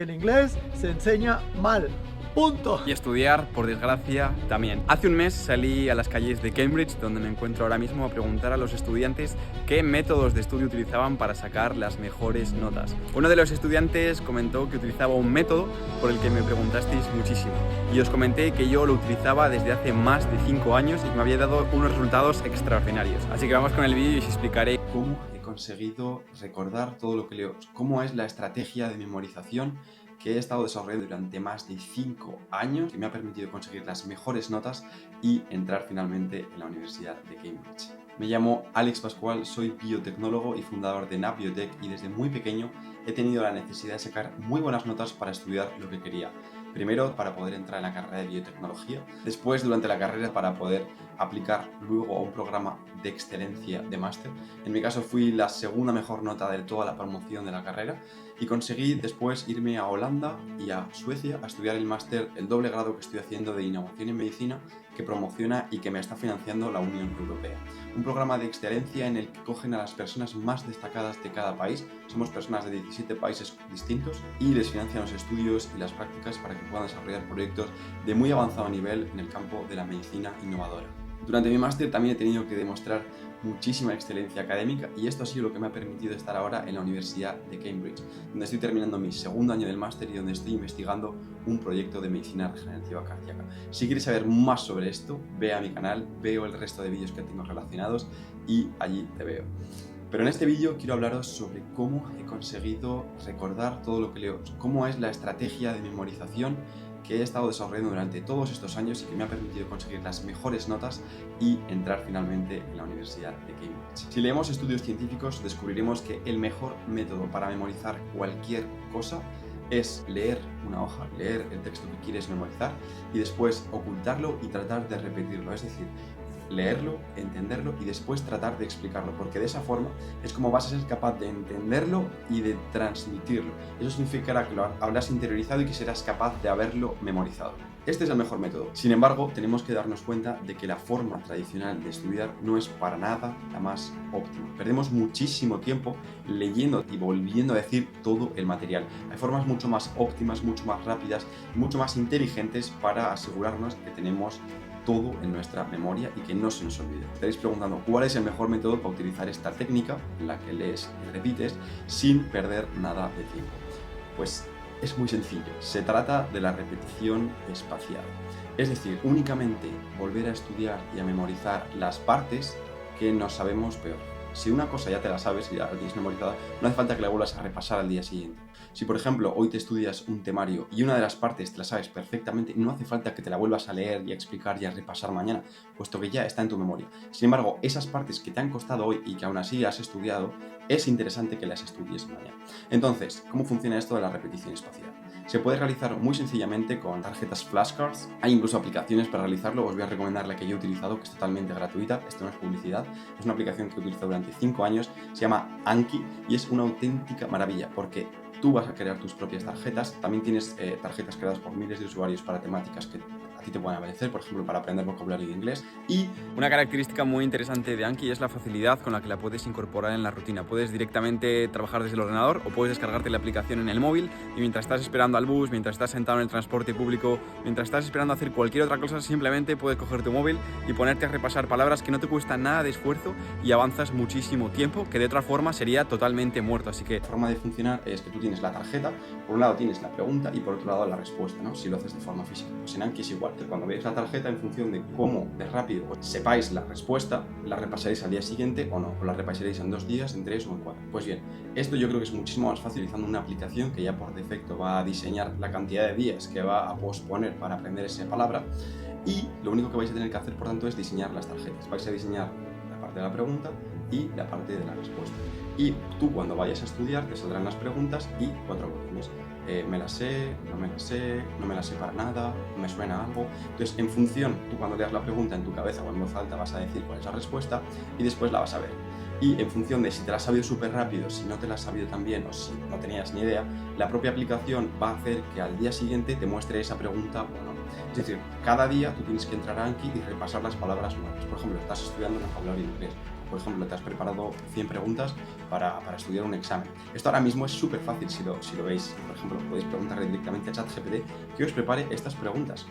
El inglés se enseña mal. Punto. Y estudiar, por desgracia, también. Hace un mes salí a las calles de Cambridge, donde me encuentro ahora mismo, a preguntar a los estudiantes qué métodos de estudio utilizaban para sacar las mejores notas. Uno de los estudiantes comentó que utilizaba un método por el que me preguntasteis muchísimo. Y os comenté que yo lo utilizaba desde hace más de 5 años y que me había dado unos resultados extraordinarios. Así que vamos con el vídeo y os explicaré cómo he conseguido recordar todo lo que leo, cómo es la estrategia de memorización que he estado desarrollando durante más de 5 años, que me ha permitido conseguir las mejores notas y entrar finalmente en la Universidad de Cambridge. Me llamo Alex Pascual, soy biotecnólogo y fundador de NavBiotech y desde muy pequeño he tenido la necesidad de sacar muy buenas notas para estudiar lo que quería. Primero para poder entrar en la carrera de biotecnología, después durante la carrera para poder aplicar luego a un programa de excelencia de máster. En mi caso fui la segunda mejor nota de toda la promoción de la carrera y conseguí después irme a Holanda y a Suecia a estudiar el máster, el doble grado que estoy haciendo de innovación en medicina que promociona y que me está financiando la Unión Europea. Un programa de excelencia en el que cogen a las personas más destacadas de cada país. Somos personas de 17 países distintos y les financian los estudios y las prácticas para que puedan desarrollar proyectos de muy avanzado nivel en el campo de la medicina innovadora. Durante mi máster también he tenido que demostrar muchísima excelencia académica y esto ha sido lo que me ha permitido estar ahora en la Universidad de Cambridge, donde estoy terminando mi segundo año del máster y donde estoy investigando un proyecto de medicina regenerativa cardíaca. Si quieres saber más sobre esto, ve a mi canal, veo el resto de vídeos que tengo relacionados y allí te veo. Pero en este vídeo quiero hablaros sobre cómo he conseguido recordar todo lo que leo, cómo es la estrategia de memorización que he estado desarrollando durante todos estos años y que me ha permitido conseguir las mejores notas y entrar finalmente en la Universidad de Cambridge. Si leemos estudios científicos, descubriremos que el mejor método para memorizar cualquier cosa es leer una hoja, leer el texto que quieres memorizar y después ocultarlo y tratar de repetirlo, es decir, leerlo, entenderlo y después tratar de explicarlo, porque de esa forma es como vas a ser capaz de entenderlo y de transmitirlo. Eso significará que lo habrás interiorizado y que serás capaz de haberlo memorizado. Este es el mejor método. Sin embargo, tenemos que darnos cuenta de que la forma tradicional de estudiar no es para nada la más óptima. Perdemos muchísimo tiempo leyendo y volviendo a decir todo el material. Hay formas mucho más óptimas, mucho más rápidas, mucho más inteligentes para asegurarnos que tenemos todo en nuestra memoria y que no se nos olvide. Estaréis preguntando cuál es el mejor método para utilizar esta técnica en la que lees y repites sin perder nada de tiempo. Pues es muy sencillo, se trata de la repetición espacial. Es decir, únicamente volver a estudiar y a memorizar las partes que nos sabemos peor. Si una cosa ya te la sabes y ya la tienes memorizada, no hace falta que la vuelvas a repasar al día siguiente. Si por ejemplo hoy te estudias un temario y una de las partes te la sabes perfectamente, no hace falta que te la vuelvas a leer y a explicar y a repasar mañana, puesto que ya está en tu memoria. Sin embargo, esas partes que te han costado hoy y que aún así has estudiado, es interesante que las estudies mañana. Entonces, ¿cómo funciona esto de la repetición espacial? Se puede realizar muy sencillamente con tarjetas flashcards. Hay incluso aplicaciones para realizarlo. Os voy a recomendar la que yo he utilizado, que es totalmente gratuita. Esto no es publicidad. Es una aplicación que he utilizado durante 5 años. Se llama Anki y es una auténtica maravilla porque tú vas a crear tus propias tarjetas. También tienes tarjetas creadas por miles de usuarios para temáticas que a ti te pueden aparecer, por ejemplo, para aprender vocabulario de inglés. Y una característica muy interesante de Anki es la facilidad con la que la puedes incorporar en la rutina. Puedes directamente trabajar desde el ordenador o puedes descargarte la aplicación en el móvil y mientras estás esperando al bus, mientras estás sentado en el transporte público, mientras estás esperando a hacer cualquier otra cosa, simplemente puedes coger tu móvil y ponerte a repasar palabras que no te cuestan nada de esfuerzo y avanzas muchísimo tiempo, que de otra forma sería totalmente muerto. Así que la forma de funcionar es que tú tienes la tarjeta, por un lado tienes la pregunta y por otro lado la respuesta, ¿no? Si lo haces de forma física. Pues en Anki es igual. Cuando veáis la tarjeta, en función de cómo de rápido sepáis la respuesta, la repasaréis al día siguiente o no, o la repasaréis en 2 días, en 3 o en 4. Pues bien, esto yo creo que es muchísimo más fácil utilizando una aplicación que ya por defecto va a diseñar la cantidad de días que va a posponer para aprender esa palabra y lo único que vais a tener que hacer, por tanto, es diseñar las tarjetas. Vais a diseñar la parte de la pregunta y la parte de la respuesta. Y tú cuando vayas a estudiar te saldrán las preguntas y 4 botones. Me la sé, no me la sé, no me la sé para nada, me suena algo. Entonces, en función, tú cuando leas la pregunta en tu cabeza o en voz alta vas a decir cuál es la respuesta y después la vas a ver. Y en función de si te la has sabido súper rápido, si no te la has sabido tan bien o si no tenías ni idea, la propia aplicación va a hacer que al día siguiente te muestre esa pregunta o no. Es decir, cada día tú tienes que entrar a Anki y repasar las palabras nuevas. Por ejemplo, estás estudiando vocabulario inglés. por ejemplo, te has preparado 100 preguntas para estudiar un examen. Esto ahora mismo es súper fácil si lo veis. Por ejemplo, podéis preguntarle directamente a ChatGPT que os prepare estas preguntas.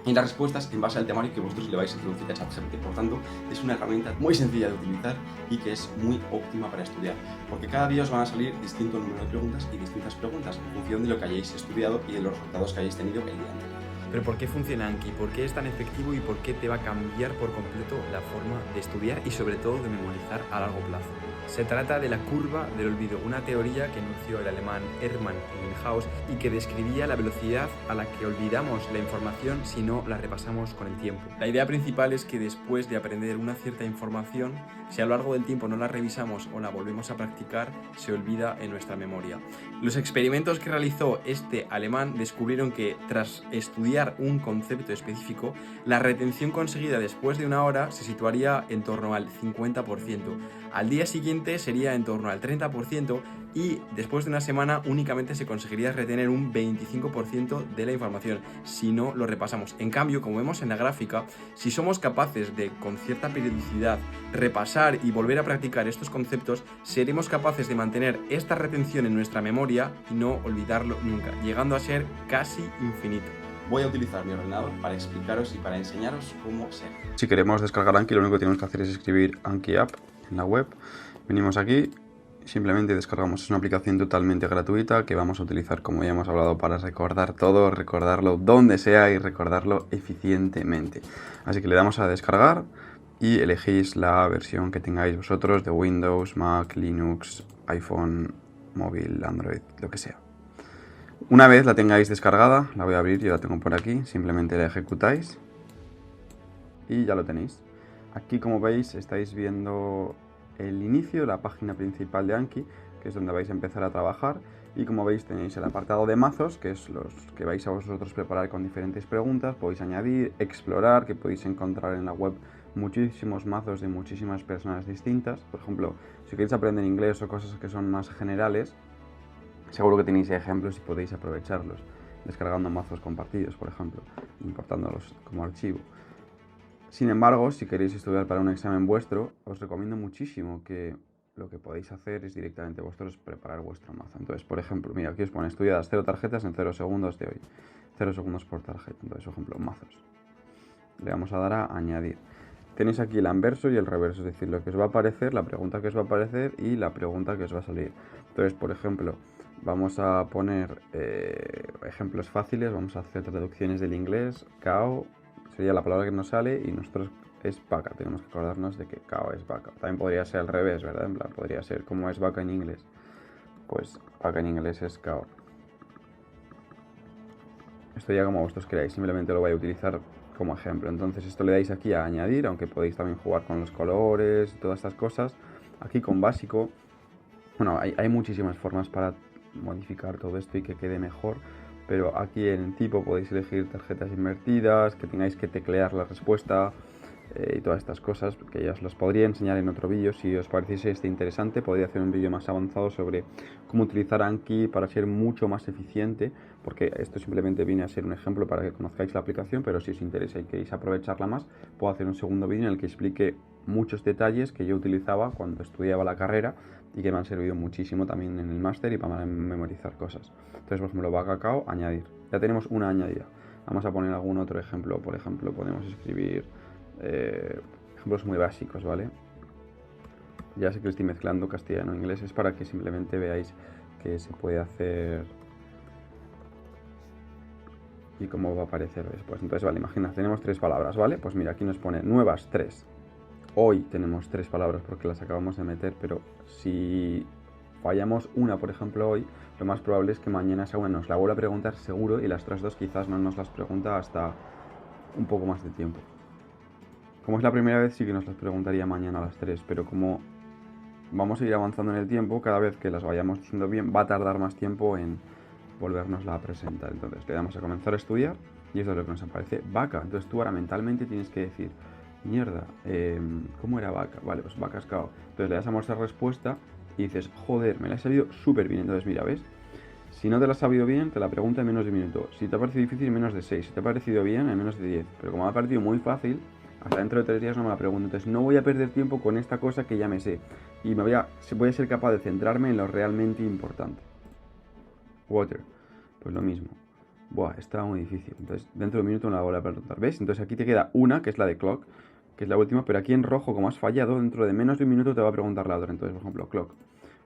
Y las respuestas en base al temario que vosotros le vais a introducir a ChatGPT. Por tanto, es una herramienta muy sencilla de utilizar y que es muy óptima para estudiar, porque cada día os van a salir distinto número de preguntas y distintas preguntas en función de lo que hayáis estudiado y de los resultados que hayáis tenido el día anterior. Pero ¿por qué funciona Anki? ¿Por qué es tan efectivo y por qué te va a cambiar por completo la forma de estudiar y sobre todo de memorizar a largo plazo? Se trata de la curva del olvido, una teoría que enunció el alemán Hermann Ebbinghaus y que describía la velocidad a la que olvidamos la información si no la repasamos con el tiempo. La idea principal es que después de aprender una cierta información, si a lo largo del tiempo no la revisamos o la volvemos a practicar, se olvida en nuestra memoria. Los experimentos que realizó este alemán descubrieron que tras estudiar un concepto específico, la retención conseguida después de una hora se situaría en torno al 50%. Al día siguiente sería en torno al 30% y después de una semana únicamente se conseguiría retener un 25% de la información si no lo repasamos. En cambio, como vemos en la gráfica, si somos capaces de, con cierta periodicidad, repasar y volver a practicar estos conceptos, seremos capaces de mantener esta retención en nuestra memoria y no olvidarlo nunca, llegando a ser casi infinito. Voy a utilizar mi ordenador para explicaros y para enseñaros cómo ser. Si queremos descargar Anki, lo único que tenemos que hacer es escribir Anki App en la web. Venimos aquí, simplemente descargamos. Es una aplicación totalmente gratuita que vamos a utilizar, como ya hemos hablado, para recordar todo, recordarlo donde sea y recordarlo eficientemente. Así que le damos a descargar y elegís la versión que tengáis vosotros de Windows, Mac, Linux, iPhone, móvil, Android, lo que sea. Una vez la tengáis descargada, la voy a abrir, yo la tengo por aquí, simplemente la ejecutáis y ya lo tenéis. Aquí, como veis, estáis viendo el inicio, la página principal de Anki, que es donde vais a empezar a trabajar, y como veis tenéis el apartado de mazos, que es los que vais a vosotros preparar con diferentes preguntas. Podéis añadir, explorar, que podéis encontrar en la web muchísimos mazos de muchísimas personas distintas. Por ejemplo, si queréis aprender inglés o cosas que son más generales, seguro que tenéis ejemplos y podéis aprovecharlos, descargando mazos compartidos, por ejemplo, importándolos como archivo. Sin embargo, si queréis estudiar para un examen vuestro, os recomiendo muchísimo que lo que podéis hacer es directamente vosotros preparar vuestro mazo. Entonces, por ejemplo, mira, aquí os pone estudiadas 0 tarjetas en 0 segundos de hoy. 0 segundos por tarjeta. Entonces, por ejemplo, mazos. Le vamos a dar a añadir. Tenéis aquí el anverso y el reverso, es decir, lo que os va a aparecer, la pregunta que os va a aparecer y la pregunta que os va a salir. Entonces, por ejemplo, vamos a poner ejemplos fáciles, vamos a hacer traducciones del inglés. Cow sería la palabra que nos sale y nosotros es vaca, tenemos que acordarnos de que cow es vaca. También podría ser al revés, ¿verdad? En plan, podría ser como es vaca en inglés, pues vaca en inglés es cow. Esto ya como vosotros queráis, simplemente lo voy a utilizar como ejemplo. Entonces esto le dais aquí a añadir, aunque podéis también jugar con los colores y todas estas cosas. Aquí con básico, bueno, hay muchísimas formas para modificar todo esto y que quede mejor, pero aquí en tipo podéis elegir tarjetas invertidas, que tengáis que teclear la respuesta y todas estas cosas, que ya os las podría enseñar en otro vídeo. Si os pareciese interesante, podría hacer un vídeo más avanzado sobre cómo utilizar Anki para ser mucho más eficiente, porque esto simplemente viene a ser un ejemplo para que conozcáis la aplicación, pero si os interesa y queréis aprovecharla más, puedo hacer un segundo vídeo en el que explique muchos detalles que yo utilizaba cuando estudiaba la carrera y que me han servido muchísimo también en el máster y para memorizar cosas. Entonces, por ejemplo, va cacao, añadir. Ya tenemos una añadida. Vamos a poner algún otro ejemplo. Por ejemplo, podemos escribir ejemplos muy básicos, ¿vale? Ya sé que estoy mezclando castellano e inglés, es para que simplemente veáis que se puede hacer y cómo va a aparecer después. Entonces, vale, imagina, tenemos 3 palabras, ¿vale? Pues mira, aquí nos pone nuevas 3. Hoy tenemos 3 palabras porque las acabamos de meter, pero si fallamos una, por ejemplo, hoy, lo más probable es que mañana esa una nos la vuelva a preguntar seguro y las otras 2 quizás no nos las pregunta hasta un poco más de tiempo. Como es la primera vez, sí que nos las preguntaría mañana a las 3, pero como vamos a ir avanzando en el tiempo, cada vez que las vayamos diciendo bien, va a tardar más tiempo en volvernosla a presentar. Entonces le damos a comenzar a estudiar y esto es lo que nos aparece, vaca. Entonces tú ahora mentalmente tienes que decir, mierda, ¿cómo era vaca? Vale, pues vaca es cao. Entonces le das a mostrar respuesta y dices, joder, me la he sabido súper bien. Entonces mira, ¿ves? Si no te la has sabido bien, te la pregunta en menos de un minuto. Si te ha parecido difícil, en menos de 6. Si te ha parecido bien, en menos de 10. Pero como me ha parecido muy fácil, hasta dentro de 3 días no me la pregunto. Entonces no voy a perder tiempo con esta cosa que ya me sé. Y voy a ser capaz de centrarme en lo realmente importante. Water, pues lo mismo. Buah, está muy difícil. Entonces dentro de un minuto me la voy a preguntar. ¿Ves? Entonces aquí te queda una, que es la de clock, que es la última, pero aquí en rojo, como has fallado, dentro de menos de un minuto te va a preguntar la otra. Entonces, por ejemplo, clock.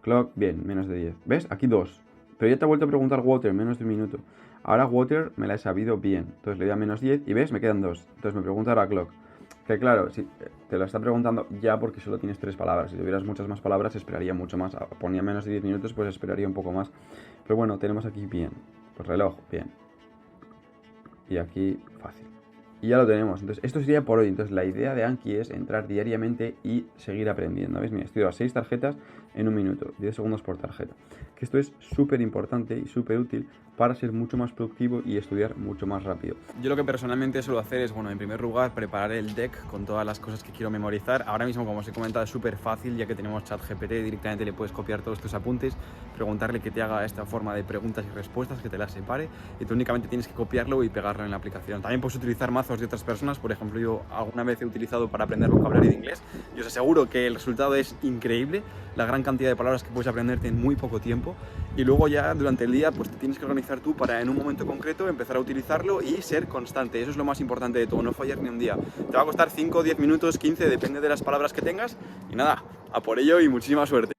Clock, bien, menos de 10. ¿Ves? Aquí 2. Pero ya te ha vuelto a preguntar water, menos de un minuto. Ahora water me la he sabido bien. Entonces le doy a menos 10 y ¿ves? Me quedan 2. Entonces me pregunta ahora clock. Que claro, si te lo está preguntando ya porque solo tienes 3 palabras. Si tuvieras muchas más palabras esperaría mucho más. Ponía menos de 10 minutos, pues esperaría un poco más. Pero bueno, tenemos aquí bien. Pues reloj, bien. Y aquí fácil. Y ya lo tenemos. Entonces esto sería por hoy. Entonces la idea de Anki es entrar diariamente y seguir aprendiendo. ¿Veis? Mira, estoy a 6 tarjetas en un minuto. 10 segundos por tarjeta. Que esto es súper importante y súper útil para ser mucho más productivo y estudiar mucho más rápido. Yo lo que personalmente suelo hacer es, bueno, en primer lugar, preparar el deck con todas las cosas que quiero memorizar. Ahora mismo, como os he comentado, es súper fácil, ya que tenemos ChatGPT, directamente le puedes copiar todos tus apuntes, preguntarle que te haga esta forma de preguntas y respuestas, que te las separe, y tú únicamente tienes que copiarlo y pegarlo en la aplicación. También puedes utilizar mazos de otras personas, por ejemplo, yo alguna vez he utilizado para aprender vocabulario de inglés, y os aseguro que el resultado es increíble, la gran cantidad de palabras que puedes aprenderte en muy poco tiempo, y luego ya durante el día pues te tienes que organizar tú para en un momento concreto empezar a utilizarlo y ser constante. Eso es lo más importante de todo, no fallar ni un día. Te va a costar 5, 10 minutos, 15, depende de las palabras que tengas, y nada, a por ello y muchísima suerte.